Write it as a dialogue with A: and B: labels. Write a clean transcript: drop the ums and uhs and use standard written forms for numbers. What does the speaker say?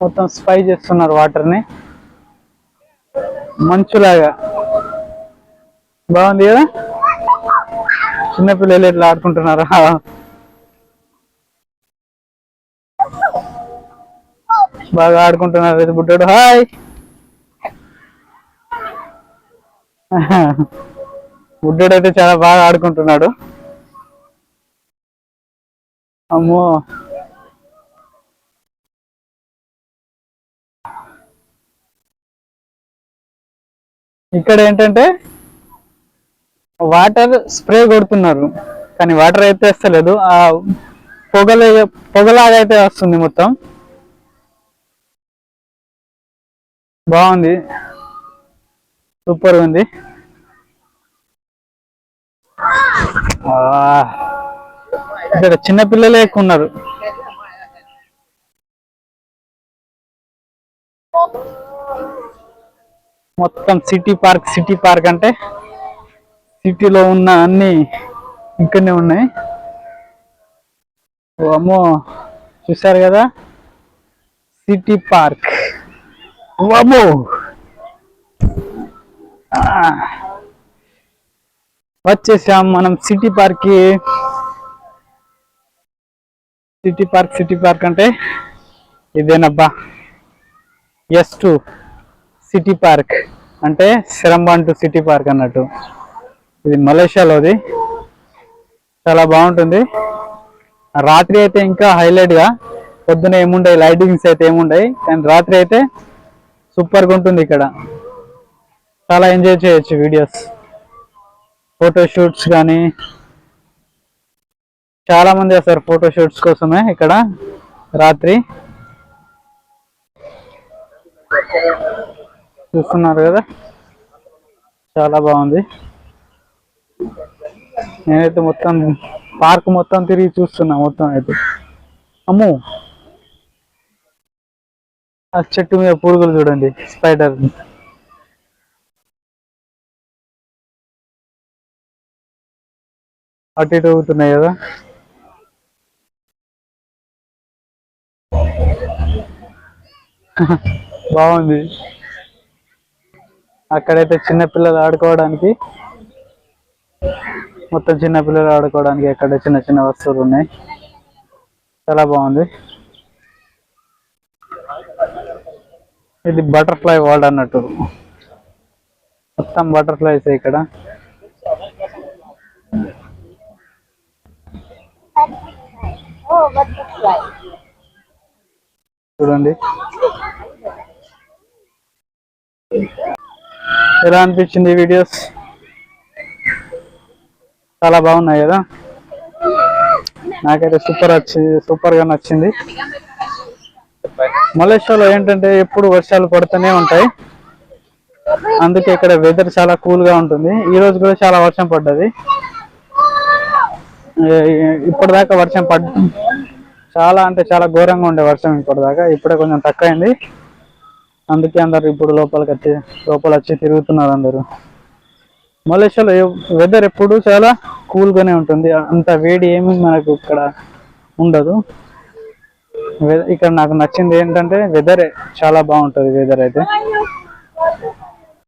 A: మొత్తం స్పై చేస్తున్నారు వాటర్ ని మంచులాగా. బాగుంది కదా, చిన్నపిల్లలు ఎట్లా ఆడుకుంటున్నారా. బాగా ఆడుకుంటున్నారు. ఇది బుడ్డోడు హాయ్. బుడ్డోడు అయితే చాలా బాగా ఆడుకుంటున్నాడు. అమ్మో, ఇక్కడ ఏంటంటే వాటర్ స్ప్రే కొడుతున్నారు కానీ వాటర్ అయితే వస్తలేదు. ఆ పొగలాగా అయితే వస్తుంది మొత్తం. బాగుంది, సూపర్ ఉంది. ఇక్కడ చిన్నపిల్లలే ఎక్కువ ఉన్నారు. మొత్తం సిటీ పార్క్ అంటే సిటీలో ఉన్న అన్ని ఇక్కడనే ఉన్నాయి. అమ్మో, చూసారు కదా సిటీ పార్క్. అమ్మో, వచ్చేసాం మనం సిటీ పార్క్ కి. సిటీ పార్క్ అంటే ఇదేనబ్బా. S2 సిటీ పార్క్ అంటే శరంబాన్ టు సిటీ పార్క్ అన్నట్టు. ఇది మలేషియాలోది, చాలా బాగుంటుంది. రాత్రి అయితే ఇంకా హైలైట్ గా. పొద్దున ఏముండయి, లైటింగ్స్ అయితే ఏముండయి, కానీ రాత్రి అయితే సూపర్గా ఉంటుంది. ఇక్కడ చాలా ఎంజాయ్ చేయొచ్చు. వీడియోస్, ఫోటోషూట్స్ కానీ చాలా మంది వస్తారు ఫోటోషూట్స్ కోసమే ఇక్కడ రాత్రి. చూస్తున్నారు కదా, చాలా బాగుంది. నేనైతే మొత్తం పార్క్ మొత్తం తిరిగి చూస్తున్నా మొత్తం అయితే. అమ్మో, ఆ చెట్టు మీద పురుగులు చూడండి, స్పైడర్. అటు ఇటు ఊగుతున్నాయి కదా. బాగుంది. అక్కడైతే చిన్నపిల్లలు ఆడుకోవడానికి, మొత్తం చిన్నపిల్లలు ఆడుకోవడానికి అక్కడ చిన్న చిన్న వస్తువులు ఉన్నాయి. చాలా బాగుంది. ఇది బటర్ఫ్లై వరల్డ్ అన్నట్టు, మొత్తం బటర్ఫ్లైస్ ఇక్కడ. చూడండి ఎలా అనిపించింది వీడియోస్. చాలా బాగున్నాయి కదా. నాకైతే సూపర్ గా నచ్చింది. మలేషియాలో ఏంటంటే ఎప్పుడు వర్షాలు పడుతూనే ఉంటాయి, అందుకే ఇక్కడ వెదర్ చాలా కూల్ గా ఉంటుంది. ఈ రోజు కూడా చాలా వర్షం పడ్డది. ఇప్పటిదాకా వర్షం చాలా అంటే చాలా ఘోరంగా ఉండే వర్షం ఇప్పటిదాకా. ఇప్పుడే కొంచెం తక్కువైంది, అందుకే అందరు ఇప్పుడు లోపల వచ్చి తిరుగుతున్నారు అందరు. మలేషియాలో వెదర్ ఎప్పుడు చాలా కూల్ గానే ఉంటుంది, అంత వేడి ఏమి మనకు ఇక్కడ ఉండదు. ఇక్కడ నాకు నచ్చింది ఏంటంటే వెదరే చాలా బాగుంటుంది. వెదర్ అయితే